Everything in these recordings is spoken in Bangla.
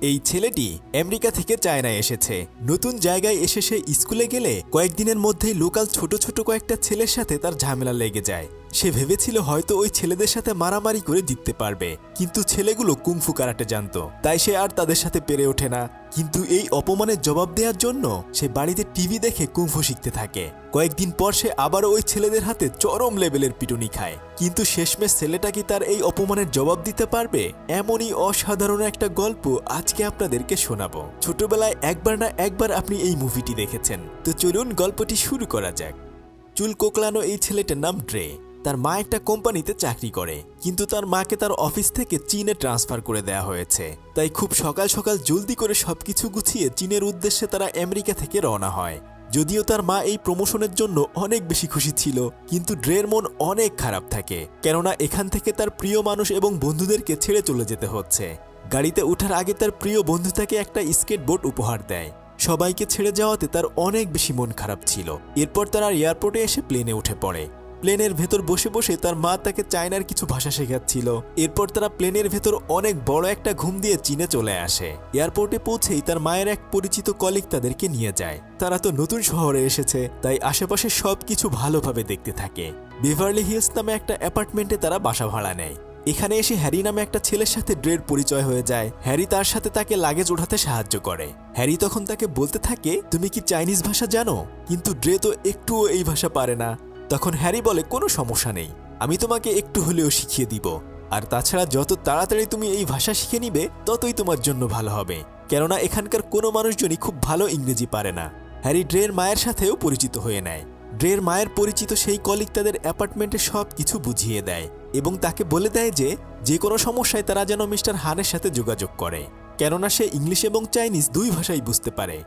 এই ছেলেটি আমেরিকা থেকে চায়নায় এসেছে। নতুন জায়গায় এসে সে স্কুলে গেলে কয়েকদিনের মধ্যেই লোকাল ছোট ছোট কয়েকটা ছেলের সাথে তার ঝামেলা লেগে যায়। সে ভেবেছিল হয়তো ওই ছেলেদের সাথে মারামারি করে জিততে পারবে, কিন্তু ছেলেগুলো কুংফু কারাটে জানতো, তাই সে আর তাদের সাথে পেরে ওঠে না। কিন্তু এই অপমানের জবাব দেওয়ার জন্য সে বাড়িতে টিভি দেখে কুংফু শিখতে থাকে। কয়েকদিন পর সে আবারও ওই ছেলেদের হাতে চরম লেভেলের পিটুনি খায়। কিন্তু শেষমেশ ছেলেটা কি তার এই অপমানের জবাব দিতে পারবে? এমনই অসাধারণ একটা গল্প আজকে আপনাদেরকে শোনাবো। ছোটবেলায় একবার না একবার আপনি এই মুভিটি দেখেছেন, তো চলুন গল্পটি শুরু করা যাক। চুল কোকলানো এই ছেলেটার নাম ড্রে। তার মা একটা কোম্পানিতে চাকরি করে, কিন্তু তার মাকে তার অফিস থেকে চীনে ট্রান্সফার করে দেওয়া হয়েছে। তাই খুব সকাল সকাল জলদি করে সবকিছু গুছিয়ে চীনের উদ্দেশ্যে তারা আমেরিকা থেকে রওনা হয়। যদিও তার মা এই প্রমোশনের জন্য অনেক বেশি খুশি ছিল, কিন্তু ড্রের মন অনেক খারাপ থাকে, কেননা এখান থেকে তার প্রিয় মানুষ এবং বন্ধুদেরকে ছেড়ে চলে যেতে হচ্ছে। গাড়িতে ওঠার আগে তার প্রিয় বন্ধু তাকে একটা স্কেটবোর্ড উপহার দেয়। সবাইকে ছেড়ে যাওয়াতে তার অনেক বেশি মন খারাপ ছিল। এরপর তারা এয়ারপোর্টে এসে প্লেনে উঠে পড়ে। প্লেনের ভেতর বসে বসে তার মা তাকে চায়নার কিছু ভাষা শেখাচ্ছিল। এরপর তারা প্লেনের ভেতর অনেক বড় একটা ঘুম দিয়ে চীনে চলে আসে। এয়ারপোর্টে পৌঁছেই তার মায়ের এক পরিচিত কলিগ তাদেরকে নিয়ে যায়। তারা তো নতুন শহরে এসেছে, তাই আশেপাশে সবকিছু ভালোভাবে দেখতে থাকে। বেভারলি হিলস নামে একটা অ্যাপার্টমেন্টে তারা বাসা ভাড়া নেয়। এখানে এসে হ্যারি নামে একটা ছেলের সাথে ড্রের পরিচয় হয়ে যায়। হ্যারি তার সাথে তাকে লাগেজ ওঠাতে সাহায্য করে। হ্যারি তখন তাকে বলতে থাকে, তুমি কি চাইনিজ ভাষা জানো? কিন্তু ড্রে তো একটুও এই ভাষা পারে না। তখন হ্যারি বলে, কোনো সমস্যা নেই, আমি তোমাকে একটু হলেও শিখিয়ে দিব। আর তাছাড়া যত তাড়াতাড়ি তুমি এই ভাষা শিখে নিবে ততই তোমার জন্য ভালো হবে, কেননা এখানকার কোনো মানুষজনই খুব ভালো ইংরেজি পারে না। হ্যারি ড্রের মায়ের সাথেও পরিচিত হয়ে নেয়। ড্রের মায়ের পরিচিত সেই কলিগ তাদের অ্যাপার্টমেন্টে সব কিছু বুঝিয়ে দেয় এবং তাকে বলে দেয় যে কোনো সমস্যায় তারা যেন মিস্টার হানের সাথে যোগাযোগ করে, কেননা সে ইংলিশ এবং চাইনিজ দুই ভাষাই বুঝতে পারে।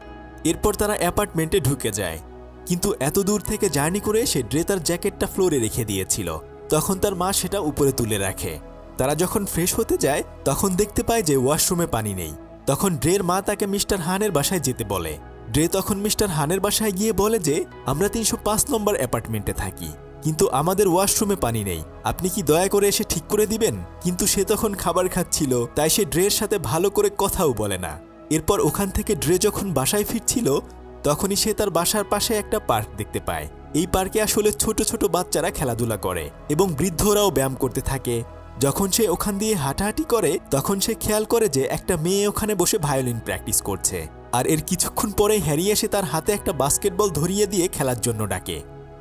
এরপর তারা অ্যাপার্টমেন্টে ঢুকে যায়, কিন্তু এত দূর থেকে জার্নি করে এসে ড্রে তার জ্যাকেটটা ফ্লোরে রেখে দিয়েছিল। তখন তার মা সেটা উপরে তুলে রাখে। তারা যখন ফ্রেশ হতে যায় তখন দেখতে পায় যে ওয়াশরুমে পানি নেই। তখন ড্রের মা তাকে মিস্টার হানের বাসায় যেতে বলে। ড্রে তখন মিস্টার হানের বাসায় গিয়ে বলে যে আমরা 305 নম্বর অ্যাপার্টমেন্টে থাকি, কিন্তু আমাদের ওয়াশরুমে পানি নেই, আপনি কি দয়া করে এসে ঠিক করে দিবেন? কিন্তু সে তখন খাবার খাচ্ছিল, তাই সে ড্রের সাথে ভালো করে কথাও বলে না। এরপর ওখান থেকে ড্রে যখন বাসায় ফিরছিল তখনই সে তার বাসার পাশে একটা পার্ক দেখতে পায়। এই পার্কে আসলে ছোট ছোট বাচ্চারা খেলাধুলা করে এবং বৃদ্ধরাও ব্যায়াম করতে থাকে। যখন সে ওখান দিয়ে হাঁটাহাঁটি করে তখন সে খেয়াল করে যে একটা মেয়ে ওখানে বসে ভায়োলিন প্র্যাকটিস করছে। আর এর কিছুক্ষণ পরে হ্যারি এসে তার হাতে একটা বাস্কেটবল ধরিয়ে দিয়ে খেলার জন্য ডাকে।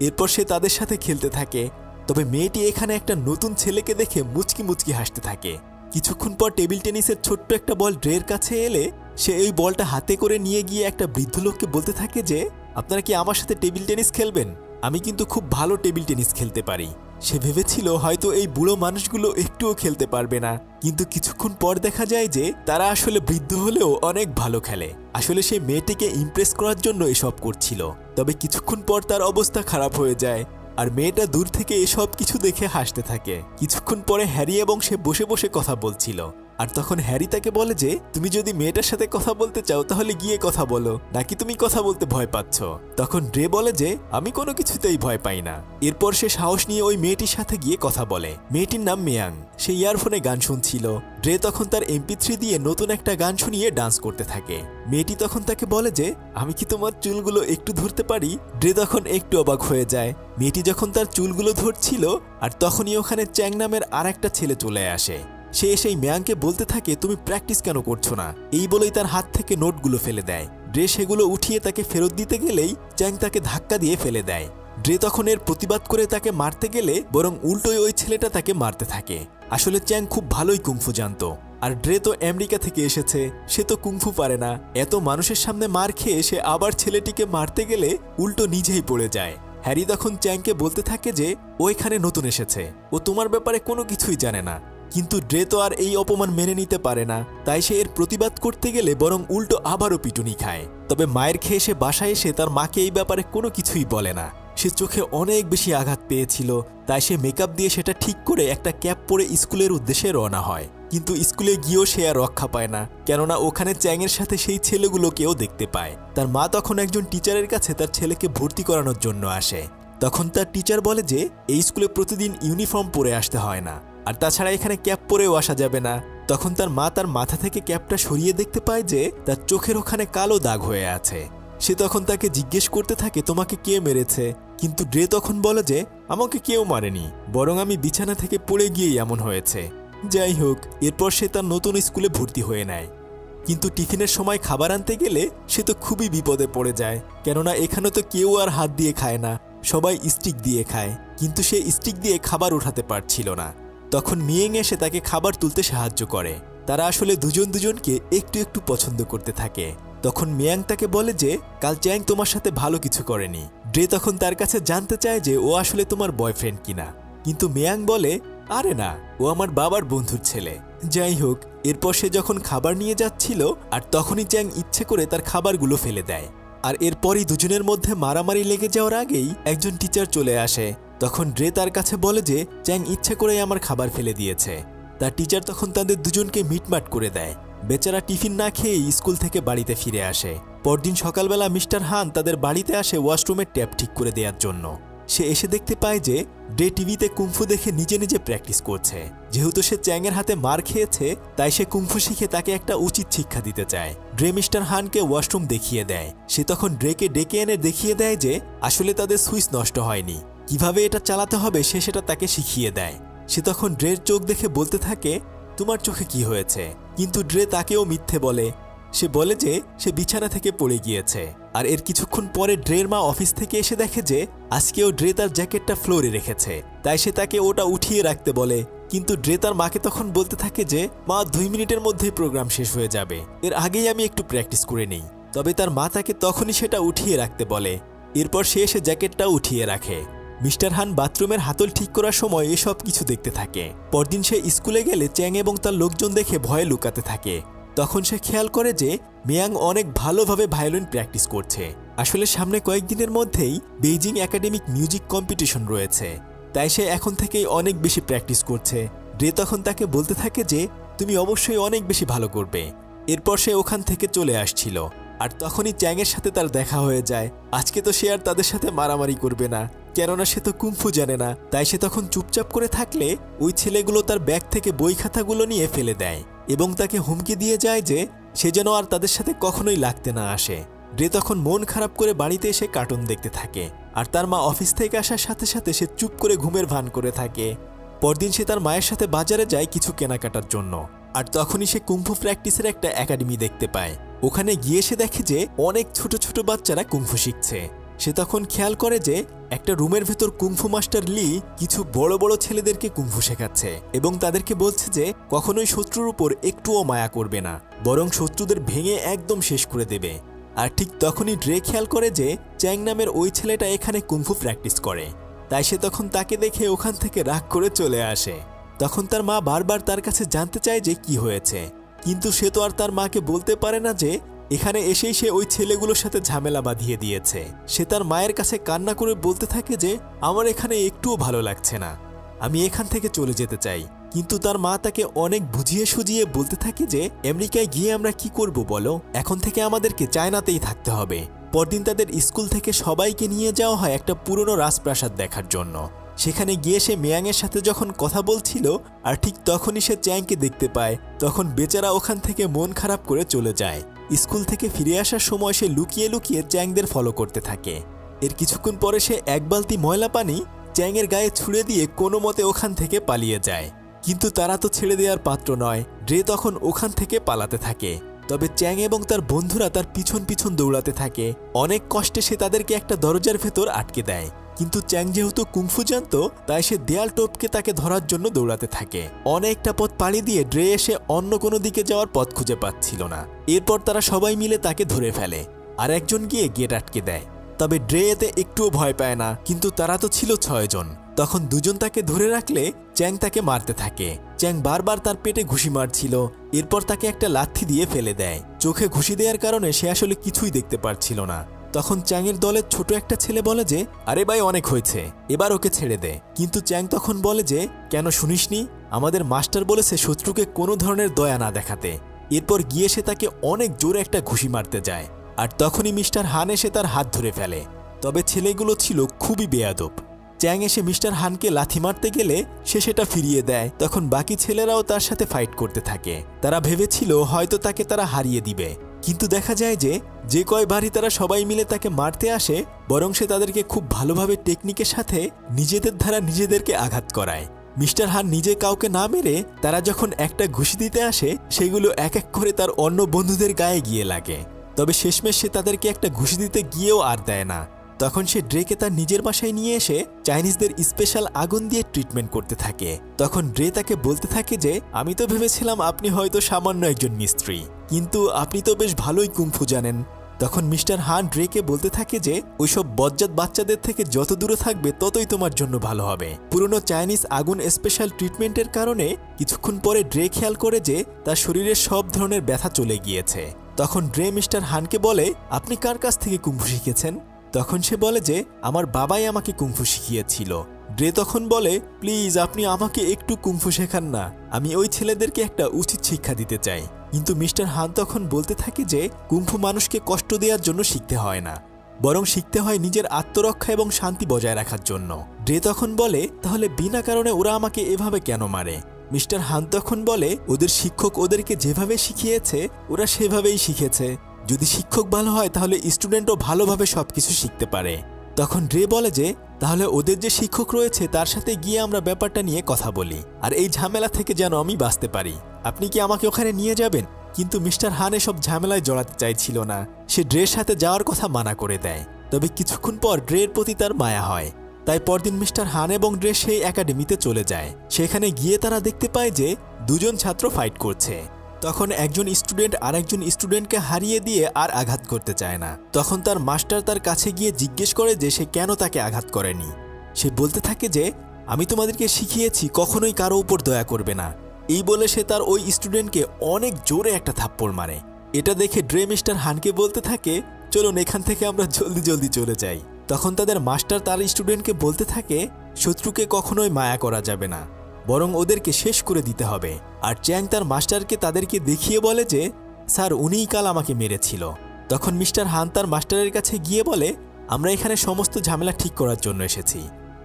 এরপর সে তাদের সাথে খেলতে থাকে। তবে মেয়েটি এখানে একটা নতুন ছেলেকে দেখে মুচকি মুচকি হাসতে থাকে। কিছুক্ষণ পর টেবিল টেনিসের ছোট্ট একটা বল ড্রের কাছে এলে সে এই বলটা হাতে করে নিয়ে গিয়ে একটা বৃদ্ধ লোককে বলতে থাকে যে আপনারা কি আমার সাথে টেবিল টেনিস খেলবেন? আমি কিন্তু খুব ভালো টেবিল টেনিস খেলতে পারি। সে ভেবেছিল হয়তো এই বুড়ো মানুষগুলো একটুও খেলতে পারবে না, কিন্তু কিছুক্ষণ পর দেখা যায় যে তারা আসলে বৃদ্ধ হলেও অনেক ভালো খেলে। আসলে সেই মেয়েটিকে ইমপ্রেস করার জন্য এসব করছিল। তবে কিছুক্ষণ পর তার অবস্থা খারাপ হয়ে যায় আর মেয়েটা দূর থেকে এসব কিছু দেখে হাসতে থাকে। কিছুক্ষণ পরে হ্যারি এবং সে বসে বসে কথা বলছিল, আর তখন হ্যারি তাকে বলে যে তুমি যদি মেয়েটার সাথে কথা বলতে চাও তাহলে গিয়ে কথা বলো, নাকি তুমি কথা বলতে ভয় পাচ্ছ? তখন ড্রে বলে যে আমি কোনো কিছুতেই ভয় পাই না। এরপর সে সাহস নিয়ে ওই মেয়েটির সাথে গিয়ে কথা বলে। মেয়েটির নাম মেয়াং। সে ইয়ারফোনে গান শুনছিল। ড্রে তখন তার MP3 দিয়ে নতুন একটা গান শুনিয়ে ডান্স করতে থাকে। মেয়েটি তখন তাকে বলে যে আমি কি তোমার চুলগুলো একটু ধরতে পারি? ড্রে তখন একটু অবাক হয়ে যায়। মেয়েটি যখন তার চুলগুলো ধরছিল আর তখনই ওখানে চ্যাং নামের আর একটা ছেলে চলে আসে। সে সেই মেয়াংকে বলতে থাকে তুমি প্র্যাকটিস কেন করছো না? এই বলেই তার হাত থেকে নোটগুলো ফেলে দেয়। ড্রে সেগুলো উঠিয়ে তাকে ফেরত দিতে গেলেই চ্যাং তাকে ধাক্কা দিয়ে ফেলে দেয়। ড্রে তখন এর প্রতিবাদ করে তাকে মারতে গেলে বরং উল্টোই ওই ছেলেটা তাকে মারতে থাকে। আসলে চ্যাং খুব ভালোই কুংফু জানতো, আর ড্রে তো আমেরিকা থেকে এসেছে, সে তো কুংফু পারে না। এত মানুষের সামনে মার খেয়ে সে আবার ছেলেটিকে মারতে গেলে উল্টো নিজেই পড়ে যায়। হ্যারি তখন চ্যাংকে বলতে থাকে যে ও এখানে নতুন এসেছে, ও তোমার ব্যাপারে কোনো কিছুই জানে না। কিন্তু ড্রে তো আর এই অপমান মেনে নিতে পারে না, তাই সে এর প্রতিবাদ করতে গেলে বরং উল্টো আবারও পিটুনি খায়। তবে মায়ের খেয়ে সে বাসায় এসে তার মাকে এই ব্যাপারে কোনো কিছুই বলে না। সে চোখে অনেক বেশি আঘাত পেয়েছিল, তাই সে মেকআপ দিয়ে সেটা ঠিক করে একটা ক্যাপ পরে স্কুলের উদ্দেশ্যে রওনা হয়। কিন্তু স্কুলে গিয়েও সে আর রক্ষা পায় না, কেননা ওখানে চ্যাংয়ের সাথে সেই ছেলেগুলোকেও দেখতে পায়। তার মা তখন একজন টিচারের কাছে তার ছেলেকে ভর্তি করানোর জন্য আসে। তখন তার টিচার বলে যে এই স্কুলে প্রতিদিন ইউনিফর্ম পরে আসতে হয় না, আর তাছাড়া এখানে ক্যাপ পরেও আসা যাবে না। তখন তার মা তার মাথা থেকে ক্যাপটা সরিয়ে দেখতে পায় যে তার চোখের ওখানে কালো দাগ হয়ে আছে। সে তখন তাকে জিজ্ঞেস করতে থাকে তোমাকে কে মেরেছে, কিন্তু ড্রে তখন বলে যে আমাকে কেউ মারেনি, বরং আমি বিছানা থেকে পড়ে গিয়েই এমন হয়েছে। যাই হোক, এরপর সে তার নতুন স্কুলে ভর্তি হয়ে নেয়। কিন্তু টিফিনের সময় খাবার আনতে গেলে সে তো খুবই বিপদে পড়ে যায়, কেননা এখানে তো কেউ আর হাত দিয়ে খায় না, সবাই স্টিক দিয়ে খায়। কিন্তু সে স্টিক দিয়ে খাবার উঠাতে পারছিল না। তখন মিয়েং এসে তাকে খাবার তুলতে সাহায্য করে। তারা আসলে দুজন দুজনকে একটু একটু পছন্দ করতে থাকে। তখন মিয়াং তাকে বলে যে কাল চ্যাং তোমার সাথে ভালো কিছু করেনি। ড্রে তখন তার কাছে জানতে চায় যে ও আসলে তোমার বয়ফ্রেন্ড কিনা, কিন্তু মিয়াং বলে আরে না, ও আমার বাবার বন্ধুর ছেলে। যাই হোক, এরপর সে যখন খাবার নিয়ে যাচ্ছিল আর তখনই চ্যাং ইচ্ছে করে তার খাবারগুলো ফেলে দেয়। আর এরপরই দুজনের মধ্যে মারামারি লেগে যাওয়ার আগেই একজন টিচার চলে আসে। তখন ড্রে তার কাছে বলে যে চ্যাং ইচ্ছে করেই আমার খাবার ফেলে দিয়েছে। তার টিচার তখন তাদের দুজনকে মিটমাট করে দেয়। বেচারা টিফিন না খেয়েই স্কুল থেকে বাড়িতে ফিরে আসে। পরদিন সকালবেলা মিস্টার হান তাদের বাড়িতে আসে ওয়াশরুমের ট্যাপ ঠিক করে দেওয়ার জন্য। সে এসে দেখতে পায় যে ড্রে টিভিতে কুংফু দেখে নিজে নিজে প্র্যাকটিস করছে। যেহেতু সে চ্যাংয়ের হাতে মার খেয়েছে, তাই সে কুংফু শিখে তাকে একটা উচিত শিক্ষা দিতে চায়। ড্রে মিস্টার হানকে ওয়াশরুম দেখিয়ে দেয়। সে তখন ড্রেকে ডেকে এনে দেখিয়ে দেয় যে আসলে তাদের সুইচ নষ্ট হয়নি, কিভাবে এটা চালাতে হবে সে সেটা তাকে শিখিয়ে দেয়। সে তখন ড্রের চোখ দেখে বলতে থাকে তোমার চোখে কি হয়েছে, কিন্তু ড্রে তাকেও মিথ্যে বলে। সে বলে যে সে বিছানা থেকে পড়ে গিয়েছে। আর এর কিছুক্ষণ পরে ড্রের মা অফিস থেকে এসে দেখে যে আজকেও ড্রে তার জ্যাকেটটা ফ্লোরে রেখেছে, তাই সে তাকে ওটা উঠিয়ে রাখতে বলে। কিন্তু ড্রে তার মাকে তখন বলতে থাকে যে মা 2 মিনিটের মধ্যেই প্রোগ্রাম শেষ হয়ে যাবে, এর আগেই আমি একটু প্র্যাকটিস করে নেই। তবে তার মা তাকে তখনই সেটা উঠিয়ে রাখতে বলে। এরপর সে এসে জ্যাকেটটা উঠিয়ে রাখে। মিস্টার হান বাথরুমের হাতল ঠিক করার সময় এসব কিছু দেখতে থাকে। পরদিন সে স্কুলে গেলে চ্যাং এবং তার লোকজন দেখে ভয়ে লুকাতে থাকে। তখন সে খেয়াল করে যে মিয়াং অনেক ভালোভাবে ভায়োলিন প্র্যাকটিস করছে। আসলে সামনে কয়েকদিনের মধ্যেই বেইজিং একাডেমিক মিউজিক কম্পিটিশন রয়েছে, তাই সে এখন থেকেই অনেক বেশি প্র্যাকটিস করছে। ড্রে তখন তাকে বলতে থাকে যে তুমি অবশ্যই অনেক বেশি ভালো করবে। এরপর সে ওখান থেকে চলে আসছিল। আর তখনই চ্যাংয়ের সাথে তার দেখা হয়ে যায়। আজকে তো সে আর তাদের সাথে মারামারি করবে না, কেননা সে তো কুংফু জানে না। তাই সে তখন চুপচাপ করে থাকলে ওই ছেলেগুলো তার ব্যাগ থেকে বই খাতাগুলো নিয়ে ফেলে দেয় এবং তাকে হুমকি দিয়ে যায় যে সে যেন আর তাদের সাথে কখনোই লাগতে না আসে। ড্রে তখন মন খারাপ করে বাড়িতে এসে কার্টুন দেখতে থাকে। আর তার মা অফিস থেকে আসার সাথে সাথে সে চুপ করে ঘুমের ভান করে থাকে। পরদিন সে তার মায়ের সাথে বাজারে যায় কিছু কেনাকাটার জন্য। আর তখনই সে কুংফু প্র্যাকটিসের একটা একাডেমি দেখতে পায়। ওখানে গিয়ে সে দেখে যে অনেক ছোট ছোট বাচ্চারা কুংফু শিখছে। সে তখন খেয়াল করে যে একটা রুমের ভেতর কুংফু মাস্টার লি কিছু বড় বড় ছেলেদেরকে কুংফু শেখাচ্ছে এবং তাদেরকে বলছে যে কখনোই শত্রুর উপর একটুও মায়া করবে না, বরং শত্রুদের ভেঙে একদম শেষ করে দেবে। আর ঠিক তখনই ড্রে খেয়াল করে যে চ্যাং নামের ওই ছেলেটা এখানে কুংফু প্র্যাকটিস করে। তাই সে তখন তাকে দেখে ওখান থেকে রাগ করে চলে আসে। তখন তার মা বারবার তার কাছে জানতে চায় যে কি হয়েছে, কিন্তু সে তো আর তার মাকে বলতে পারে না যে এখানে এসেই সে ওই ছেলেগুলোর সাথে ঝামেলা বাঁধিয়ে দিয়েছে। সে তার মায়ের কাছে কান্না করে বলতে থাকে যে আমার এখানে একটুও ভালো লাগছে না, আমি এখান থেকে চলে যেতে চাই। কিন্তু তার মা তাকে অনেক বুঝিয়ে সুঝিয়ে বলতে থাকে যে আমেরিকায় গিয়ে আমরা কি করব বলো, এখন থেকে আমাদেরকে চায়নাতেই থাকতে হবে। পরদিন তাদের স্কুল থেকে সবাইকে নিয়ে যাওয়া হয় একটা পুরনো রাজপ্রাসাদ দেখার জন্য। সেখানে গিয়ে সে মিয়াংয়ের সাথে যখন কথা বলছিল আর ঠিক তখনই সে চ্যাংকে দেখতে পায়, তখন বেচারা ওখান থেকে মন খারাপ করে চলে যায়। স্কুল থেকে ফিরে আসার সময় সে লুকিয়ে লুকিয়ে চ্যাংদের ফলো করতে থাকে। এর কিছুক্ষণ পরে সে এক বালতি ময়লা পানি চ্যাংয়ের গায়ে ছুঁড়ে দিয়ে কোনো মতে ওখান থেকে পালিয়ে যায়। কিন্তু তারা তো ছেড়ে দেওয়ার পাত্র নয়। ড্রে তখন ওখান থেকে পালাতে থাকে। তবে চ্যাং এবং তার বন্ধুরা তার পিছন পিছন দৌড়াতে থাকে। অনেক কষ্টে সে তাদেরকে একটা দরজার ভেতর আটকে দেয়। কিন্তু চ্যাং যেহেতু কুংফু জানত, তাই সে দেয়াল টপকে তাকে ধরার জন্য দৌড়াতে থাকে। অনেকটা পথ পাড়ি দিয়ে ড্রে এসে অন্য কোনো দিকে যাওয়ার পথ খুঁজে পাচ্ছিল না। এরপর তারা সবাই মিলে তাকে ধরে ফেলে আর একজন গিয়ে গেট আটকে দেয়। তবে ড্রে এতে একটুও ভয় পায় না, কিন্তু তারা তো ছিল 6 জন। তখন দুজন তাকে ধরে রাখলে চ্যাং তাকে মারতে থাকে। চ্যাং বারবার তার পেটে ঘুষি মারছিল। এরপর তাকে একটা লাথি দিয়ে ফেলে দেয়। চোখে ঘুষি দেওয়ার কারণে সে আসলে কিছুই দেখতে পারছিল না। তখন চ্যাংয়ের দলের ছোট একটা ছেলে বলে যে আরে ভাই, অনেক হয়েছে, এবার ওকে ছেড়ে দে। কিন্তু চ্যাং তখন বলে যে কেন শুনিসনি, আমাদের মাস্টার বলেছে শত্রুকে কোনো ধরনের দয়া না দেখাতে। এরপর গিয়ে সে তাকে অনেক জোরে একটা ঘুষি মারতে যায়। আর তখনই মিস্টার হান এসে তার হাত ধরে ফেলে। তবে ছেলেগুলো ছিল খুবই বেয়াদব। চ্যাং এসে মিস্টার হানকে লাথি মারতে গেলে সে সেটা ফিরিয়ে দেয়। তখন বাকি ছেলেরাও তার সাথে ফাইট করতে থাকে। তারা ভেবেছিল হয়তো তাকে তারা হারিয়ে দিবে, কিন্তু দেখা যায় যে কয়বারই তারা সবাই মিলে তাকে মারতে আসে, বরং সে তাদেরকে খুব ভালোভাবে টেকনিকের সাথে নিজেদের দ্বারা নিজেদেরকে আঘাত করায়। মিস্টার হান নিজে কাউকে না মেরে তারা যখন একটা ঘুষি দিতে আসে, সেগুলো এক এক করে তার অন্য বন্ধুদের গায়ে গিয়ে লাগে। তবে শেষমেশ সে তাদেরকে একটা ঘুষি দিতে গিয়েও আর দেয় না। তখন সে ড্রেকে তার নিজের বাসায় নিয়ে এসে চাইনিজদের স্পেশাল আগুন দিয়ে ট্রিটমেন্ট করতে থাকে। তখন ড্রে তাকে বলতে থাকে যে, আমি তো ভেবেছিলাম আপনি হয়তো সামান্য একজন মিস্ত্রি, কিন্তু আপনি তো বেশ ভালোই কুংফু জানেন। তখন মিস্টার হান ড্রেকে বলতে থাকে যে, ওইসব বজ্জাত বাচ্চাদের থেকে যত দূরে থাকবে ততই তোমার জন্য ভালো হবে। পুরনো চাইনিজ আগুন স্পেশাল ট্রিটমেন্টের কারণে কিছুক্ষণ পরে ড্রে খেয়াল করে যে তার শরীরের সব ধরনের ব্যথা চলে গিয়েছে। তখন ড্রে মিস্টার হানকে বলে, আপনি কার কাছ থেকে কুংফু শিখেছেন? তখন সে বলে যে, আমার বাবাই আমাকে কুংফু শিখিয়েছিল। ড্রে তখন বলে, প্লিজ আপনি আমাকে একটু কুংফু শেখান না, আমি ওই ছেলেদেরকে একটা উচিত শিক্ষা দিতে চাই। কিন্তু মিস্টার হান তখন বলতে থাকে যে, কুংফু মানুষকে কষ্ট দেওয়ার জন্য শিখতে হয় না, বরং শিখতে হয় নিজের আত্মরক্ষা এবং শান্তি বজায় রাখার জন্য। ড্রে তখন বলে, তাহলে বিনা কারণে ওরা আমাকে এভাবে কেন মারে? মিস্টার হান তখন বলে, ওদের শিক্ষক ওদেরকে যেভাবে শিখিয়েছে ওরা সেভাবেই শিখেছে। যদি শিক্ষক ভালো হয় তাহলে স্টুডেন্টও ভালোভাবে সবকিছু শিখতে পারে। তখন ড্রে বলে যে, তাহলে ওদের যে শিক্ষক রয়েছে তার সাথে গিয়ে আমরা ব্যাপারটা নিয়ে কথা বলি, আর এই ঝামেলা থেকে যেন আমি বাঁচতে পারি। আপনি কি আমাকে ওখানে নিয়ে যাবেন? কিন্তু মিস্টার হান এসব ঝামেলায় জড়াতে চাইছিল না। সে ড্রের সাথে যাওয়ার কথা মানা করে দেয়। তবে কিছুক্ষণ পর ড্রের প্রতি তার মায়া হয়। তাই পরদিন মিস্টার হান এবং ড্রে সেই একাডেমিতে চলে যায়। সেখানে গিয়ে তারা দেখতে পায় যে দুজন ছাত্র ফাইট করছে। তখন একজন স্টুডেন্ট আরেকজন স্টুডেন্টকে হারিয়ে দিয়ে আর আঘাত করতে চায় না। তখন তার মাস্টার তার কাছে গিয়ে জিজ্ঞেস করে যে সে কেন তাকে আঘাত করেনি। সে বলতে থাকে যে, আমি তোমাদেরকে শিখিয়েছি কখনোই কারো উপর দয়া করবে না। এই বলে সে তার ওই স্টুডেন্টকে অনেক জোরে একটা থাপ্পড় মারে। এটা দেখে ড্রে মিস্টার হানকে বলতে থাকে, চলুন এখান থেকে আমরা জলদি জলদি চলে যাই। তখন তাদের মাস্টার তার স্টুডেন্টকে বলতে থাকে, শত্রুকে কখনোই মায়া করা যাবে না, বরং ওদেরকে শেষ করে দিতে হবে। আর চ্যাং তার মাস্টারকে তাদেরকে দেখিয়ে বলে যে, স্যার উনিই কাল আমাকে মেরেছিল। তখন মিস্টার হান তার মাস্টারের কাছে গিয়ে বলে, আমরা এখানে সমস্ত ঝামেলা ঠিক করার জন্য এসেছি।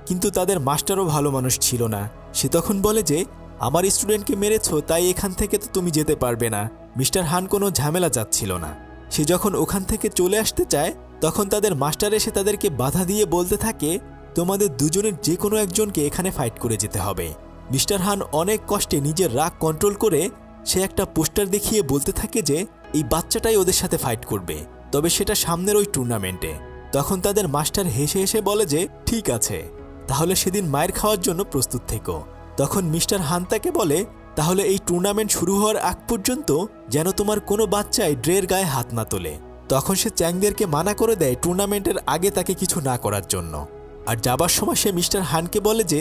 কিন্তু তাদের মাস্টারও ভালো মানুষ ছিল না। সে তখন বলে যে, আমার স্টুডেন্টকে মেরেছো তাই এখান থেকে তো তুমি যেতে পারবে না। মিস্টার হান কোনো ঝামেলা চাচ্ছিল না। সে যখন ওখান থেকে চলে আসতে চায় তখন তাদের মাস্টার এসে তাদেরকে বাধা দিয়ে বলতে থাকে, তোমাদের দুজনের যে কোনো একজনকে এখানে ফাইট করে যেতে হবে। মিস্টার হান অনেক কষ্টে নিজের রাগ কন্ট্রোল করে সে একটা পোস্টার দেখিয়ে বলতে থাকে যে এই বাচ্চাটাই ওদের সাথে ফাইট করবে, তবে সেটা সামনের ওই টুর্নামেন্টে। তখন তাদের মাস্টার হেসে হেসে বলে যে, ঠিক আছে, তাহলে সেদিন মায়ের খাওয়ার জন্য প্রস্তুত থেকো। তখন মিস্টার হান তাকে বলে, তাহলে এই টুর্নামেন্ট শুরু হওয়ার আগ পর্যন্ত যেন তোমার কোনো বাচ্চাই ড্রের গায়ে হাত না তোলে। তখন সে চ্যাংদেরকে মানা করে দেয় টুর্নামেন্টের আগে তাকে কিছু না করার জন্য। আর যাবার সময় সে মিস্টার হানকে বলে যে,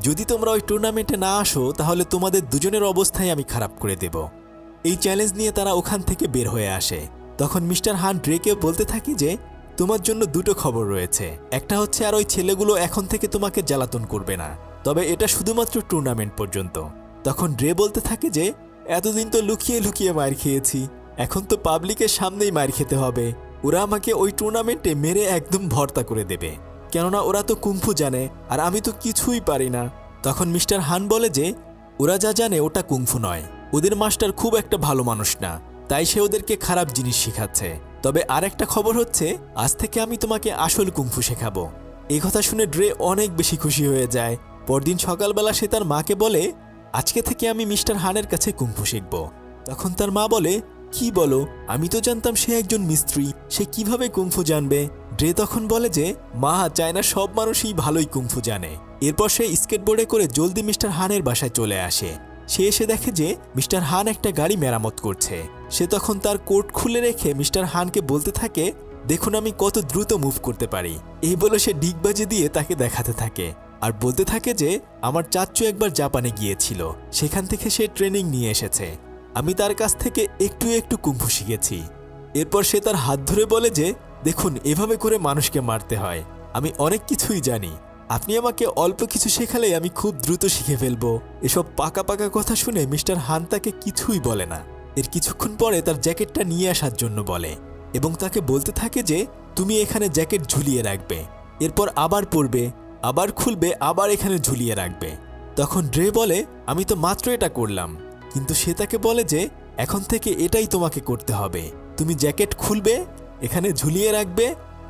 যদি তোমরা ওই টুর্নামেন্টে না আসো তাহলে তোমাদের দুজনের অবস্থায় আমি খারাপ করে দেব। এই চ্যালেঞ্জ নিয়ে তারা ওখান থেকে বের হয়ে আসে। তখন মিস্টার হান ড্রেকে বলতে থাকে যে, তোমার জন্য দুটো খবর রয়েছে। একটা হচ্ছে আর ওই ছেলেগুলো এখন থেকে তোমাকে জ্বালাতন করবে না, তবে এটা শুধুমাত্র টুর্নামেন্ট পর্যন্ত। তখন ড্রে বলতে থাকে যে, এতদিন তো লুকিয়ে লুকিয়ে মার খেয়েছি, এখন তো পাবলিকের সামনেই মার খেতে হবে। ওরা আমাকে ওই টুর্নামেন্টে মেরে একদম ভর্তা করে দেবে, কেননা ওরা তো কুংফু জানে আর আমি তো কিছুই পারি না। তখন মিস্টার হান বলে যে, ওরা যা জানে ওটা কুংফু নয়, ওদের মাস্টার খুব একটা ভালো মানুষ না, তাই সে ওদেরকে খারাপ জিনিস শেখাচ্ছে। তবে আর একটা খবর হচ্ছে, আজ থেকে আমি তোমাকে আসল কুংফু শেখাবো। এই কথা শুনে ড্রে অনেক বেশি খুশি হয়ে যায়। পরদিন সকালবেলা সে তার মাকে বলে, আজকে থেকে আমি মিস্টার হানের কাছে কুংফু শিখব। তখন তার মা বলে, কি বলো, আমি তো জানতাম সে একজন মিস্ত্রি, সে কিভাবে কুংফু জানবে? ড্রে তখন বলে যে, মা, চায়না সব মানুষই ভালোই কুংফু জানে। এরপর সে স্কেটবোর্ডে করে জলদি মিস্টার হানের বাসায় চলে আসে। সে এসে দেখে যে মিস্টার হান একটা গাড়ি মেরামত করছে। সে তখন তার কোট খুলে রেখে মিস্টার হানকে বলতে থাকে, দেখুন আমি কত দ্রুত মুভ করতে পারি। এই বলে সে ডিগবাজি দিয়ে তাকে দেখাতে থাকে আর বলতে থাকে যে, আমার চাচ্চু একবার জাপানে গিয়েছিল, সেখান থেকে সে ট্রেনিং নিয়ে এসেছে, আমি তার কাছ থেকে একটু একটু কুংফু শিখেছি। এরপর সে তার হাত ধরে বলে যে, দেখুন এভাবে করে মানুষকে মারতে হয়, আমি অনেক কিছুই জানি, আপনি আমাকে অল্প কিছু শেখালেই আমি খুব দ্রুত শিখে ফেলবো। এসব পাকা পাকা কথা শুনে মিস্টার হান তাকে কিছুই বলে না। এর কিছুক্ষণ পরে তার জ্যাকেটটা নিয়ে আসার জন্য বলে এবং তাকে বলতে থাকে যে, তুমি এখানে জ্যাকেট ঝুলিয়ে রাখবে, এরপর আবার পরবে, আবার খুলবে, আবার এখানে ঝুলিয়ে রাখবে। তখন ড্রে বলে, আমি তো মাত্র এটা করলাম। কিন্তু সে তাকে বলে যে এখন থেকে এটাই তোমাকে করতে হবে। তুমি জ্যাকেট খুলবে, এখানে ঝুলিয়ে রাখবে,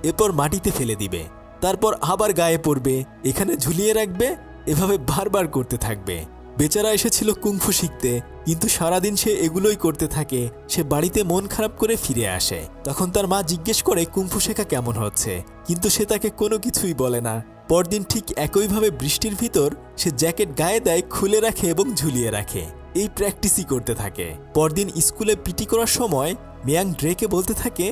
এরপর মাটিতে ফেলে দিবে, তারপর আবার গায়ে পড়বে, এখানে ঝুলিয়ে রাখবে, এভাবে বারবার করতে থাকবে। বেচারা এসেছিল কুংফু শিখতে, কিন্তু সারাদিন সে এগুলোই করতে থাকে। সে বাড়িতে মন খারাপ করে ফিরে আসে। তখন তার মা জিজ্ঞেস করে কুংফু শেখা কেমন হচ্ছে, কিন্তু সে তাকে কোনো কিছুই বলে না। পরদিন ঠিক একইভাবে বৃষ্টির ভিতর সে জ্যাকেট গায়ে দেয়, খুলে রাখে এবং ঝুলিয়ে রাখে। এই প্র্যাকটিসই করতে থাকে। পরদিন স্কুলে পিটি করার সময় মিয়াং ড্রেকে বলতে থাকে,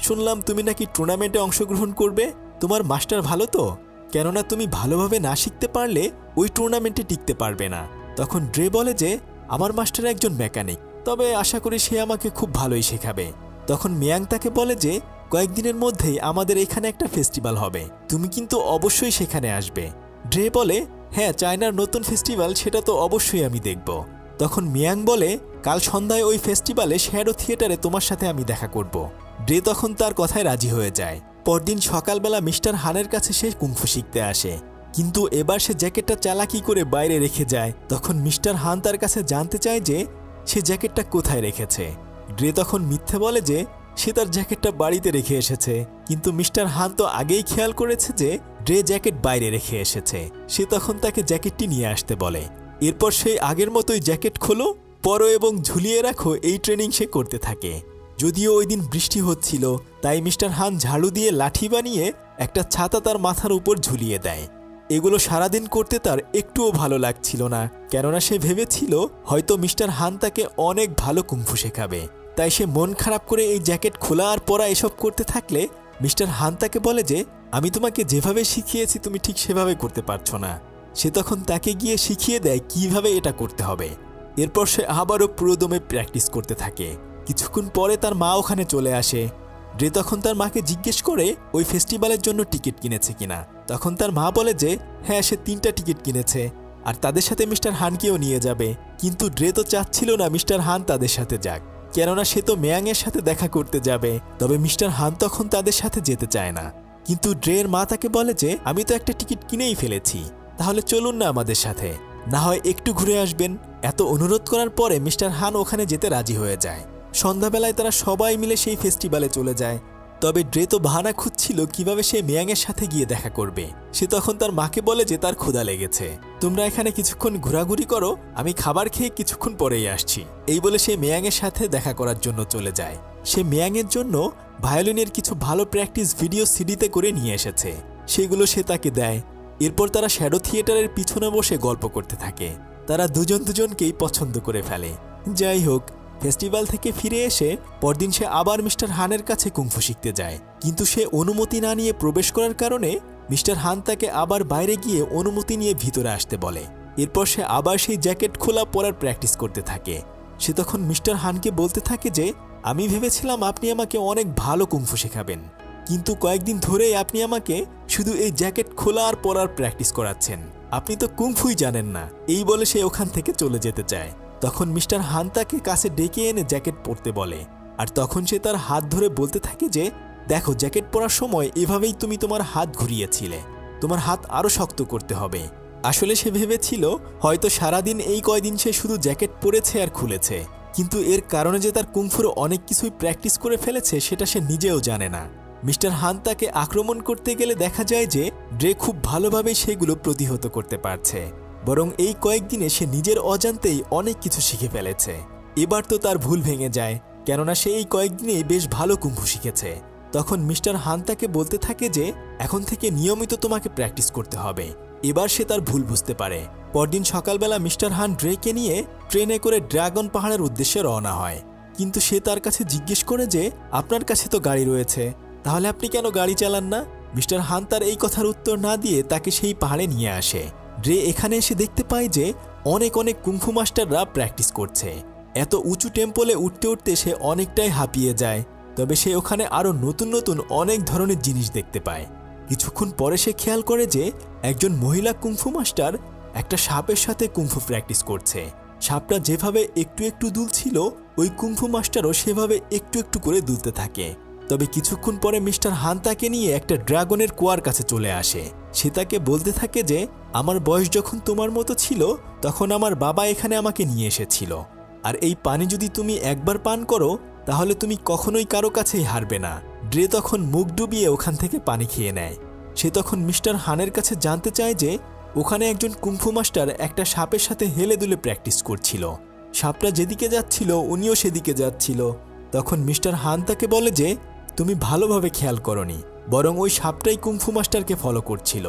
শুনলাম তুমি নাকি টুর্নামেন্টে অংশগ্রহণ করবে। তোমার মাস্টার ভালো তো? কেননা তুমি ভালোভাবে না শিখতে পারলে ওই টুর্নামেন্টে টিকতে পারবে না। তখন ড্রে বলে যে আমার মাস্টার একজন মেকানিক, তবে আশা করি সে আমাকে খুব ভালোই শেখাবে। তখন মিয়াং তাকে বলে যে কয়েকদিনের মধ্যেই আমাদের এখানে একটা ফেস্টিভ্যাল হবে, তুমি কিন্তু অবশ্যই সেখানে আসবে। ড্রে বলে, হ্যাঁ, চায়নার নতুন ফেস্টিভ্যাল, সেটা তো অবশ্যই আমি দেখব। তখন মিয়াং বলে, কাল সন্ধ্যায় ওই ফেস্টিভ্যালে শ্যাডো থিয়েটারে তোমার সাথে আমি দেখা করব। ড্রে তখন তার কথায় রাজি হয়ে যায়। পরদিন সকালবেলা মিস্টার হানের কাছে সে কুংফু শিখতে আসে, কিন্তু এবার সে জ্যাকেটটা চালাকি করে বাইরে রেখে যায়। তখন মিস্টার হান তার কাছে জানতে চায় যে সে জ্যাকেটটা কোথায় রেখেছে। ড্রে তখন মিথ্যে বলে যে সে তার জ্যাকেটটা বাড়িতে রেখে এসেছে, কিন্তু মিস্টার হান তো আগেই খেয়াল করেছে যে ড্রে জ্যাকেট বাইরে রেখে এসেছে। সে তখন তাকে জ্যাকেটটি নিয়ে আসতে বলে। এরপর সেই আগের মতোই জ্যাকেট খোলো, পরো এবং ঝুলিয়ে রাখো, এই ট্রেনিং সে করতে থাকে। যদিও ওই দিন বৃষ্টি হচ্ছিল, তাই মিস্টার হান ঝাড়ু দিয়ে লাঠি বানিয়ে একটা ছাতা তার মাথার উপর ঝুলিয়ে দেয়। এগুলো সারাদিন করতে তার একটুও ভালো লাগছিল না, কেননা সে ভেবেছিল হয়তো মিস্টার হান তাকে অনেক ভালো কুংফু শেখাবে। তাই সে মন খারাপ করে এই জ্যাকেট খোলা আর পরা এসব করতে থাকলে মিস্টার হান তাকে বলে যে আমি তোমাকে যেভাবে শিখিয়েছি তুমি ঠিক সেভাবে করতে পারছো না। সে তখন তাকে গিয়ে শিখিয়ে দেয় কিভাবে এটা করতে হবে। এরপর সে আবারও পুরোদমে প্র্যাকটিস করতে থাকে। কিছুক্ষণ পরে তার মা ওখানে চলে আসে। ড্রে তখন তার মাকে জিজ্ঞেস করে ওই ফেস্টিভ্যালের জন্য টিকিট কিনেছে কিনা। তখন তার মা বলে যে হ্যাঁ, সে 3টা টিকিট কিনেছে আর তাদের সাথে মিস্টার হানকেও নিয়ে যাবে। কিন্তু ড্রে তো চাচ্ছিল না মিস্টার হান তাদের সাথে যাক, কেননা সে তো মেয়াংয়ের সাথে দেখা করতে যাবে। তবে মিস্টার হান তখন তাদের সাথে যেতে চায় না। কিন্তু ড্রের মা তাকে বলে যে আমি তো একটা টিকিট কিনেই ফেলেছি, তাহলে চলুন না আমাদের সাথে, না হয় একটু ঘুরে আসবেন। এত অনুরোধ করার পরে মিস্টার হান ওখানে যেতে রাজি হয়ে যায়। সন্ধ্যাবেলায় তারা সবাই মিলে সেই ফেস্টিভ্যালে চলে যায়। তবে ড্রে তো বাহানা খুঁজছিল কিভাবে সে মেয়াংয়ের সাথে গিয়ে দেখা করবে। সে তখন তার মাকে বলে যে তার ক্ষুধা লেগেছে, তোমরা এখানে কিছুক্ষণ ঘোরাঘুরি করো, আমি খাবার খেয়ে কিছুক্ষণ পরেই আসছি। এই বলে সে মেয়াংয়ের সাথে দেখা করার জন্য চলে যায়। সে মেয়াংয়ের জন্য ভায়োলিনের কিছু ভালো প্র্যাকটিস ভিডিও সিডিতে করে নিয়ে এসেছে, সেগুলো সে তাকে দেয়। এরপর তারা শ্যাডো থিয়েটারের পিছনে বসে গল্প করতে থাকে। তারা দুজনকেই পছন্দ করে ফেলে। যাই হোক, ফেস্টিভ্যাল থেকে ফিরে এসে পরদিন সে আবার মিস্টার হানের কাছে কুংফু শিখতে যায়, কিন্তু সে অনুমতি না নিয়ে প্রবেশ করার কারণে মিস্টার হান তাকে আবার বাইরে গিয়ে অনুমতি নিয়ে ভিতরে আসতে বলে। এরপর সে আবার সেই জ্যাকেট খোলা পরার প্র্যাকটিস করতে থাকে। সে তখন মিস্টার হানকে বলতে থাকে যে আমি ভেবেছিলাম আপনি আমাকে অনেক ভালো কুংফু শেখাবেন, কিন্তু কয়েকদিন ধরেই আপনি আমাকে শুধু এই জ্যাকেট খোলা আর পরার প্র্যাকটিস করাচ্ছেন, আপনি তো কুংফুই জানেন না। এই বলে সে ওখান থেকে চলে যেতে চায়। তখন মিস্টার হান তাকে কাছে ডেকে এনে জ্যাকেট পরতে বলে। আর তখন সে তার হাত ধরে বলতে থাকে যে দেখো, জ্যাকেট পরার সময় এভাবেই তুমি তোমার হাত ঘুরিয়েছিলে, তোমার হাত আরও শক্ত করতে হবে। আসলে সে ভেবেছিল হয়তো সারাদিন এই কয়দিন সে শুধু জ্যাকেট পরেছে আর খুলেছে, কিন্তু এর কারণে যে তার কুংফুর অনেক কিছুই প্র্যাকটিস করে ফেলেছে সেটা সে নিজেও জানে না। মিস্টার হান তাকে আক্রমণ করতে গেলে দেখা যায় যে ড্রে খুব ভালোভাবে সেগুলো প্রতিহত করতে পারছে, বরং এই কয়েকদিনে সে নিজের অজান্তেই অনেক কিছু শিখে ফেলেছে। এবার তো তার ভুল ভেঙে যায়, কেননা সে এই কয়েকদিনেই বেশ ভালো কুংফু শিখেছে। তখন মিস্টার হান তাকে বলতে থাকে যে এখন থেকে নিয়মিত তোমাকে প্র্যাকটিস করতে হবে। এবার সে তার ভুল বুঝতে পারে। পরদিন সকালবেলা মিস্টার হান ড্রেকে নিয়ে ট্রেনে করে ড্রাগন পাহাড়ের উদ্দেশ্যে রওনা হয়, কিন্তু সে তার কাছে জিজ্ঞেস করে যে আপনার কাছে তো গাড়ি রয়েছে, তাহলে আপনি কেন গাড়ি চালান না? মিস্টার হান তার এই কথার উত্তর না দিয়ে তাকে সেই পাহাড়ে নিয়ে আসে। ড্রে এখানে এসে দেখতে পায় যে অনেক কুংফু মাস্টাররা প্র্যাকটিস করছে। এত উঁচু টেম্পলে উঠতে উঠতে সে অনেকটাই হাঁপিয়ে যায়। তবে সে ওখানে আরও নতুন অনেক ধরনের জিনিস দেখতে পায়। কিছুক্ষণ পরে সে খেয়াল করে যে একজন মহিলা কুংফু মাস্টার একটা সাপের সাথে কুংফু প্র্যাকটিস করছে। সাপটা যেভাবে একটু দুলছিল, ওই কুংফু মাস্টারও সেভাবে একটু করে দুলতে থাকে। তবে কিছুক্ষণ পরে মিস্টার হান তাকে নিয়ে একটা ড্রাগনের কুয়ার কাছে চলে আসে। সে তাকে বলতে থাকে যে আমার বয়স যখন তোমার মতো ছিল তখন আমার বাবা এখানে আমাকে নিয়ে এসেছিল, আর এই পানি যদি তুমি একবার পান করো তাহলে তুমি কখনোই কারো কাছেই হারবে না। ড্রে তখন মুখ ডুবিয়ে ওখান থেকে পানি খেয়ে নেয়। সে তখন মিস্টার হানের কাছে জানতে চায় যে ওখানে একজন কুংফু মাস্টার একটা সাপের সাথে হেলে দুলে প্র্যাকটিস করছিল। সাপটা যেদিকে যাচ্ছিল উনিও সেদিকে যাচ্ছিল। তখন মিস্টার হান তাকে বলে যে তুমি ভালোভাবে খেয়াল করনি, বরং ওই সাপটাই কুংফু মাস্টারকে ফলো করছিল।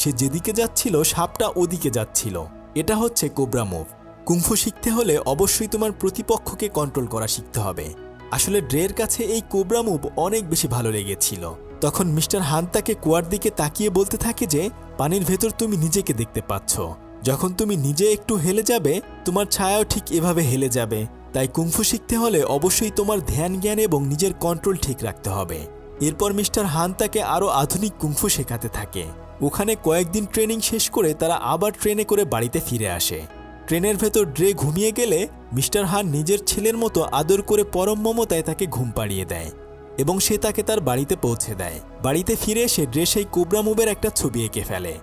সে যেদিকে যাচ্ছিল সাপটা ওদিকে যাচ্ছিল। এটা হচ্ছে কোবরা মুভ। কুংফু শিখতে হলে অবশ্যই তোমার প্রতিপক্ষকে কন্ট্রোল করা শিখতে হবে। আসলে ড্রের কাছে এই কোবরা মুভ অনেক বেশি ভালো লেগেছিল। তখন মিস্টার হান তাকে কুয়ার দিকে তাকিয়ে বলতে থাকে যে পানির ভেতর তুমি নিজেকে দেখতে পাচ্ছ, যখন তুমি নিজে একটু হেলে যাবে তোমার ছায়াও ঠিক এভাবে হেলে যাবে। তাই কুংফু শিখতে হলে অবশ্যই তোমার ধ্যান জ্ঞান এবং নিজের কন্ট্রোল ঠিক রাখতে হবে। এরপর মিস্টার হান তাকে আরও আধুনিক কুংফু শেখাতে থাকে। ওখানে কয়েকদিন ট্রেনিং শেষ করে তারা আবার ট্রেনে করে বাড়িতে ফিরে আসে। ট্রেনের ভেতর ড্রে ঘুমিয়ে গেলে মিস্টার হান নিজের ছেলের মতো আদর করে পরম মমতায় তাকে ঘুম পাড়িয়ে দেয় এবং সে তাকে তার বাড়িতে পৌঁছে দেয়। বাড়িতে ফিরে এসে ড্রে সেই কোবরা মুভের একটা ছবি এঁকে ফেলে।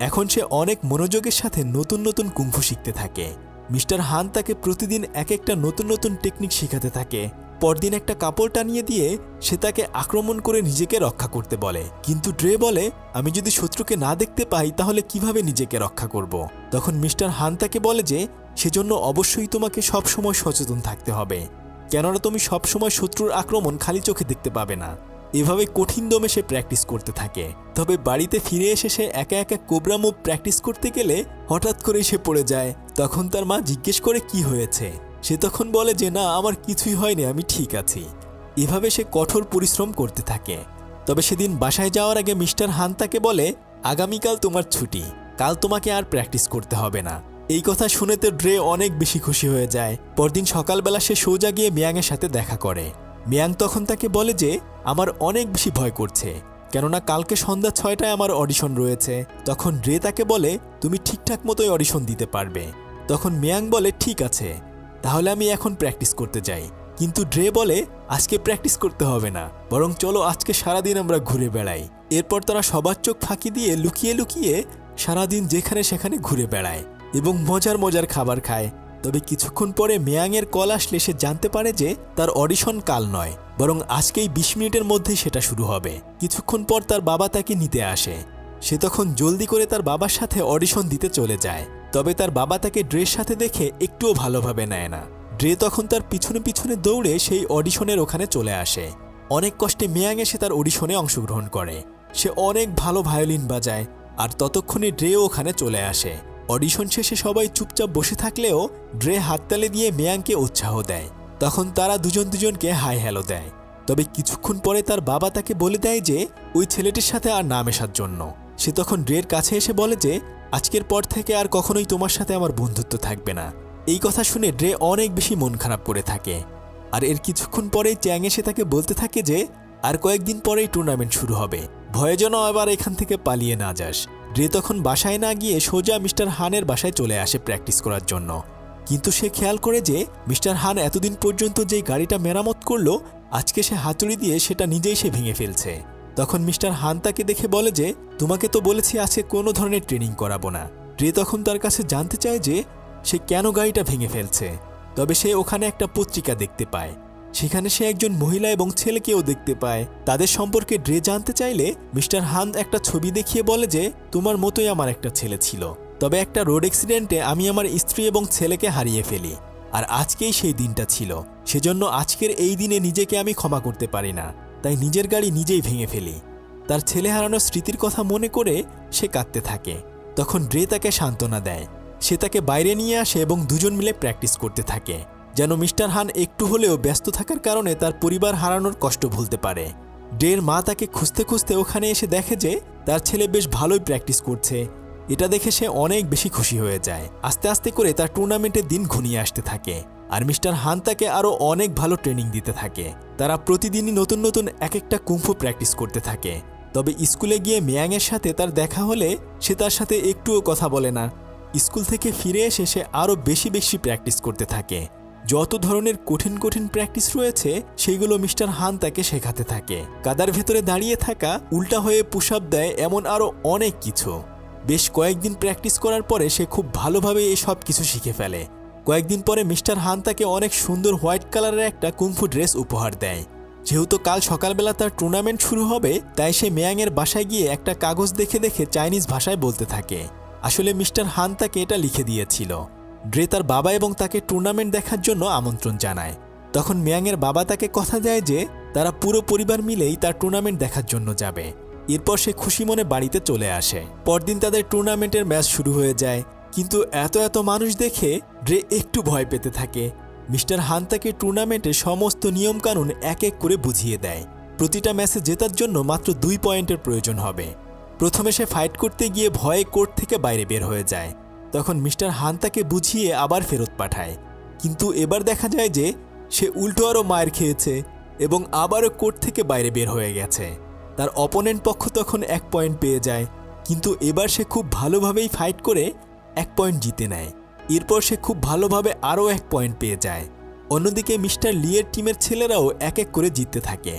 এখন সে অনেক মনোযোগের সাথে নতুন নতুন কুংফু শিখতে থাকে। মিস্টার হান তাকে প্রতিদিন এক একটা নতুন নতুন টেকনিক শেখাতে থাকে। পরদিন একটা কাপড় টানিয়ে দিয়ে সে তাকে আক্রমণ করে নিজেকে রক্ষা করতে বলে, কিন্তু ড্রে বলে আমি যদি শত্রুকে না দেখতে পাই তাহলে কিভাবে নিজেকে রক্ষা করব। তখন মিস্টার হান তাকে বলে যে সেজন্য অবশ্যই তোমাকে সবসময় সচেতন থাকতে হবে, কেননা তুমি সবসময় শত্রুর আক্রমণ খালি চোখে দেখতে পাবে না। এভাবে কঠিন দমে সে প্র্যাকটিস করতে থাকে। তবে বাড়িতে ফিরে এসে সে একা একা কোবরা মুভ প্র্যাকটিস করতে গেলে হঠাৎ করেই সে পড়ে যায়। তখন তার মা জিজ্ঞেস করে কি হয়েছে। সে তখন বলে যে না, আমার কিছুই হয়নি, আমি ঠিক আছি। এভাবে সে কঠোর পরিশ্রম করতে থাকে। তবে সেদিন বাসায় যাওয়ার আগে মিস্টার হান তাকে বলে আগামীকাল তোমার ছুটি, কাল তোমাকে আর প্র্যাকটিস করতে হবে না। এই কথা শুনে তো ড্রে অনেক বেশি খুশি হয়ে যায়। পরদিন সকালবেলা সে সোজা গিয়ে মিয়াংয়ের সাথে দেখা করে। মিয়াং তখন তাকে বলে যে আমার অনেক বেশি ভয় করছে, কেননা কালকে সন্ধ্যা 6টায় আমার অডিশন রয়েছে। তখন ড্রে তাকে বলে তুমি ঠিকঠাক মতোই অডিশন দিতে পারবে। তখন মিয়াং বলে ঠিক আছে, তাহলে আমি এখন প্র্যাকটিস করতে যাই। কিন্তু ড্রে বলে আজকে প্র্যাকটিস করতে হবে না, বরং চলো আজকে সারাদিন আমরা ঘুরে বেড়াই। এরপর তারা সবার চোখ ফাঁকি দিয়ে লুকিয়ে লুকিয়ে সারাদিন যেখানে সেখানে ঘুরে বেড়ায় এবং মজার মজার খাবার খায়। তবে কিছুক্ষণ পরে মিয়াংয়ের কল আসলে সে জানতে পারে যে তার অডিশন কাল নয়, বরং আজকেই 20 মিনিটের মধ্যেই সেটা শুরু হবে। কিছুক্ষণ পর তার বাবা তাকে নিতে আসে। সে তখন জলদি করে তার বাবার সাথে অডিশন দিতে চলে যায়। তবে তার বাবা তাকে ড্রের সাথে দেখে একটুও ভালোভাবে নেয় না। ড্রে তখন তার পিছনে পিছনে দৌড়ে সেই অডিশনের ওখানে চলে আসে। অনেক কষ্টে মিয়াং এসে তার অডিশনে অংশগ্রহণ করে। সে অনেক ভালো ভায়োলিন বাজায়, আর ততক্ষণে ড্রেও ওখানে চলে আসে। অডিশন শেষে সবাই চুপচাপ বসে থাকলেও ড্রে হাততালি দিয়ে মিয়াংকে উৎসাহ দেয়। তখন তারা দুজনকে হাই হ্যালো দেয়। তবে কিছুক্ষণ পরে তার বাবা তাকে বলে দেয় যে ওই ছেলেটির সাথে আর না মেশার জন্য। সে তখন ড্রের কাছে এসে বলে যে আজকের পর থেকে আর কখনোই তোমার সাথে আমার বন্ধুত্ব থাকবে না। এই কথা শুনে ড্রে অনেক বেশি মন খারাপ করে থাকে। আর এর কিছুক্ষণ পরেই চ্যাং এসে তাকে বলতে থাকে যে আর কয়েকদিন পরেই টুর্নামেন্ট শুরু হবে, ভয়ে যেন আবার এখান থেকে পালিয়ে না যাস। ড্রে তখন বাসায় না গিয়ে সোজা মিস্টার হানের বাসায় চলে আসে প্র্যাকটিস করার জন্য। কিন্তু সে খেয়াল করে যে মিস্টার হান এতদিন পর্যন্ত যেই গাড়িটা মেরামত করলো আজকে সে হাতুড়ি দিয়ে সেটা নিজেই সে ভেঙে ফেলছে। তখন মিস্টার হান তাকে দেখে বলে যে তোমাকে তো বলেছি আজকে কোনো ধরনের ট্রেনিং করাবো না। ড্রে তখন তার কাছে জানতে চায় যে সে কেন গাড়িটা ভেঙে ফেলছে। তবে সে ওখানে একটা পত্রিকা দেখতে পায়। সেখানে সে একজন মহিলা এবং ছেলেকেও দেখতে পায়। তাদের সম্পর্কে ড্রে জানতে চাইলে মিস্টার হান একটা ছবি দেখিয়ে বলে যে তোমার মতোই আমার একটা ছেলে ছিল, তবে একটা রোড অ্যাক্সিডেন্টে আমি আমার স্ত্রী এবং ছেলেকে হারিয়ে ফেলি, আর আজকেই সেই দিনটা ছিল। সেজন্য আজকের এই দিনে নিজেকে আমি ক্ষমা করতে পারি না, তাই নিজের গাড়ি নিজেই ভেঙে ফেলি। তার ছেলে হারানোর স্মৃতির কথা মনে করে সে কাঁদতে থাকে। তখন ড্রে তাকে সান্ত্বনা দেয়। সে তাকে বাইরে নিয়ে আসে এবং দুজন মিলে প্র্যাকটিস করতে থাকে, যেন মিস্টার হান একটু হলেও ব্যস্ত থাকার কারণে তার পরিবার হারানোর কষ্ট ভুলতে পারে। ড্রের মা তাকে খুঁজতে খুঁজতে ওখানে এসে দেখে যে তার ছেলে বেশ ভালোই প্র্যাকটিস করছে। এটা দেখে সে অনেক বেশি খুশি হয়ে যায়। আস্তে আস্তে করে তার টুর্নামেন্টের দিন ঘনিয়ে আসতে থাকে, আর মিস্টার হান তাকে আরও অনেক ভালো ট্রেনিং দিতে থাকে। তারা প্রতিদিনই নতুন নতুন এক একটা কুংফু প্র্যাকটিস করতে থাকে। তবে স্কুলে গিয়ে মিয়াংয়ের সাথে তার দেখা হলে সে তার সাথে একটুও কথা বলে না। স্কুল থেকে ফিরে এসে সে আরও বেশি বেশি প্র্যাকটিস করতে থাকে। যত ধরনের কঠিন কঠিন প্র্যাকটিস রয়েছে সেগুলো মিস্টার হান তাকে শেখাতে থাকে। কাদার ভেতরে দাঁড়িয়ে থাকা, উল্টা হয়ে পুশ আপ দেয়, এমন আরও অনেক কিছু। বেশ কয়েকদিন প্র্যাকটিস করার পরে সে খুব ভালোভাবে এই সব কিছু শিখে ফেলে। কয়েকদিন পরে মিস্টার হান তাকে অনেক সুন্দর হোয়াইট কালারের একটা কুংফু ড্রেস উপহার দেয়। যেহেতু কাল সকালবেলা তার টুর্নামেন্ট শুরু হবে, তাই সে মেয়াংয়ের বাসায় গিয়ে একটা কাগজ দেখে দেখে চাইনিজ ভাষায় বলতে থাকে। আসলে মিস্টার হান তাকে এটা লিখে দিয়েছিল। ড্রে তার বাবা এবং তাকে টুর্নামেন্ট দেখার জন্য আমন্ত্রণ জানায়। তখন মেয়াংয়ের বাবা তাকে কথা দেয় যে তারা পুরো পরিবার মিলেই তার টুর্নামেন্ট দেখার জন্য যাবে। এরপর সে খুশি মনে বাড়িতে চলে আসে। পরদিন তাদের টুর্নামেন্টের ম্যাচ শুরু হয়ে যায়, কিন্তু এত এত মানুষ দেখে ড্রে একটু ভয় পেতে থাকে। মিস্টার হান তাকে টুর্নামেন্টের সমস্ত নিয়মকানুন এক এক করে বুঝিয়ে দেয়। প্রতিটা ম্যাচে জেতার জন্য মাত্র 2 পয়েন্টের প্রয়োজন হবে। প্রথমে সে ফাইট করতে গিয়ে ভয়ে কোর্ট থেকে বাইরে বের হয়ে যায়। তখন মিস্টার হান তাকে বুঝিয়ে আবার ফেরত পাঠায়, কিন্তু এবার দেখা যায় যে সে উল্টো আরও মায়ের খেয়েছে এবং আবারও কোর্ট থেকে বাইরে বের হয়ে গেছে। তার অপোনেন্ট পক্ষ তখন 1 পয়েন্ট পেয়ে যায়, কিন্তু এবার সে খুব ভালোভাবেই ফাইট করে 1 পয়েন্ট জিতে নেয়। এরপর সে খুব ভালোভাবে আরও 1 পয়েন্ট পেয়ে যায়। অন্যদিকে মিস্টার লিয়ের টিমের ছেলেরাও এক এক করে জিততে থাকে,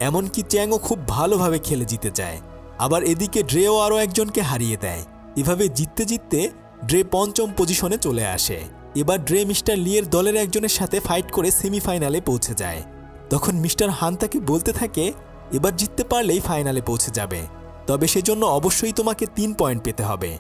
এমনকি চ্যাংও খুব ভালোভাবে খেলে জিতে যায়। আবার এদিকে ড্রেও আরও একজনকে হারিয়ে দেয়। এভাবে জিততে জিততে ড্রে 5ম পজিশনে চলে আসে। এবার ড্রে মিস্টার লিয়ের দলের একজনের সাথে ফাইট করে সেমিফাইনালে পৌঁছে যায়। তখন মিস্টার হান তাকে বলতে থাকে, এবার জিততে পারলেই ফাইনালে পৌঁছে যাবে, তবে সেজন্য অবশ্যই তোমাকে 3 পয়েন্ট পেতে হবে।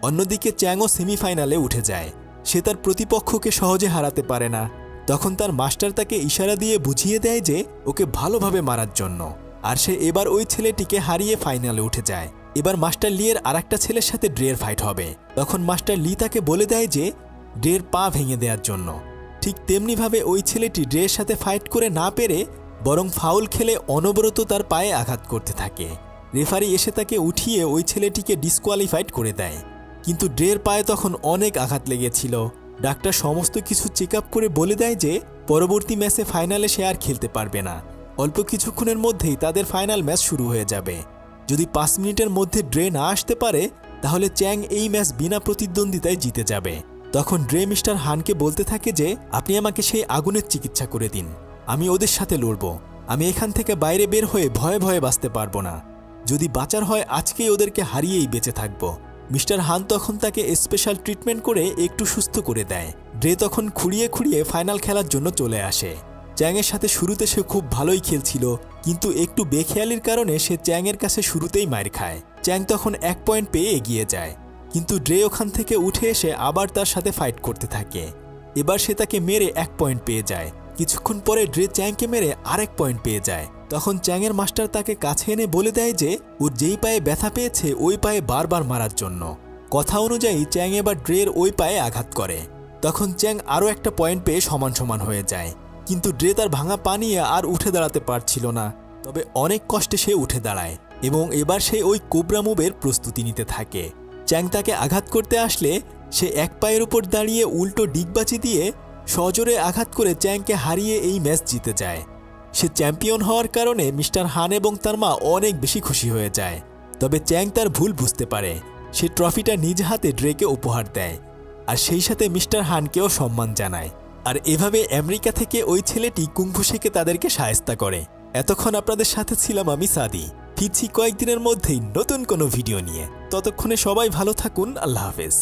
অন্যদিকে চ্যাংও সেমিফাইনালে উঠে যায়। সে তার প্রতিপক্ষকে সহজে হারাতে পারে না। তখন তার মাস্টার তাকে ইশারা দিয়ে বুঝিয়ে দেয় যে ওকে ভালোভাবে মারার জন্য, আর সে এবার ওই ছেলেটিকে হারিয়ে ফাইনালে উঠে যায়। এবার মাস্টার লিয়ের আরেকটা ছেলের সাথে ড্রের ফাইট হবে। তখন মাস্টার লি তাকে বলে দেয় যে ড্রের পা ভেঙে দেওয়ার জন্য। ঠিক তেমনিভাবে ওই ছেলেটি ড্রের সাথে ফাইট করে না পেরে বরং ফাউল খেলে অনবরত তার পায়ে আঘাত করতে থাকে। রেফারি এসে তাকে উঠিয়ে ওই ছেলেটিকে ডিসকোয়ালিফাইড করে দেয়। কিন্তু ড্রের পায়ে তখন অনেক আঘাত লেগেছিল। ডাক্তার সমস্ত কিছু চেক আপ করে বলে দেয় যে পরবর্তী ম্যাচে ফাইনালে সে আর খেলতে পারবে না। অল্প কিছুক্ষণের মধ্যেই তাদের ফাইনাল ম্যাচ শুরু হয়ে যাবে। যদি 5 মিনিটের মধ্যে ড্রে না আসতে পারে, তাহলে চ্যাং এই ম্যাচ বিনা প্রতিদ্বন্দ্বিতায় জিতে যাবে। তখন ড্রে মিস্টার হানকে বলতে থাকে যে আপনি আমাকে সেই আগুনের চিকিৎসা করে দিন, আমি ওদের সাথে লড়ব। আমি এখান থেকে বাইরে বের হয়ে ভয়ে ভয়ে বাঁচতে পারবো না। যদি বাঁচার হয় আজকেই ওদেরকে হারিয়েই বেঁচে থাকব। মিস্টার হান তখন তাকে স্পেশাল ট্রিটমেন্ট করে একটু সুস্থ করে দেয়। ড্রে তখন খুঁড়িয়ে খুঁড়িয়ে ফাইনাল খেলার জন্য চলে আসে। চ্যাংয়ের সাথে শুরুতে সে খুব ভালোই খেলছিল, কিন্তু একটু বেখেয়ালির কারণে সে চ্যাংয়ের কাছে শুরুতেই মার খায়। চ্যাং তখন 1 পয়েন্ট পেয়ে এগিয়ে যায়, কিন্তু ড্রে ওখান থেকে উঠে এসে আবার তার সাথে ফাইট করতে থাকে। এবার সে তাকে মেরে 1 পয়েন্ট পেয়ে যায়। কিছুক্ষণ পরে ড্রে চ্যাংকে মেরে আরেক পয়েন্ট পেয়ে যায়। তখন চ্যাংয়ের মাস্টার তাকে কাছে এনে বলে দেয় যে ওর যেই পায়ে ব্যথা পেয়েছে ওই পায়ে বারবার মারার জন্য। কথা অনুযায়ী চ্যাং এবার ড্রের ওই পায়ে আঘাত করে। তখন চ্যাং আরও একটা পয়েন্ট পেয়ে সমান সমান হয়ে যায়, কিন্তু ড্রে তার ভাঙা পা নিয়ে আর উঠে দাঁড়াতে পারছিল না। তবে অনেক কষ্টে সে উঠে দাঁড়ায় এবং এবার সে ওই কোবরা মুভের প্রস্তুতি নিতে থাকে। চ্যাং তাকে আঘাত করতে আসলে সে 1 পায়ের উপর দাঁড়িয়ে উল্টো ডিগবাজি দিয়ে সজোরে আঘাত করে চ্যাংকে হারিয়ে এই ম্যাচ জিতে যায়। সে চ্যাম্পিয়ন হওয়ার কারণে মিস্টার হান এবং তার মা অনেক বেশি খুশি হয়ে যায়। তবে চ্যাং তার ভুল বুঝতে পারে। সে ট্রফিটা নিজ হাতে ড্রেকে উপহার দেয়, আর সেই সাথে মিস্টার হানকেও সম্মান জানায়। আর এভাবে আমেরিকা থেকে ওই ছেলেটি কুংফু শিখে তাদেরকে শায়েস্তা করে। এতক্ষণ আপনাদের সাথে ছিলাম আমি সাদি। ফিরছি কয়েকদিনের মধ্যেই নতুন কোনো ভিডিও নিয়ে। ততক্ষণে সবাই ভালো থাকুন। আল্লাহ হাফেজ।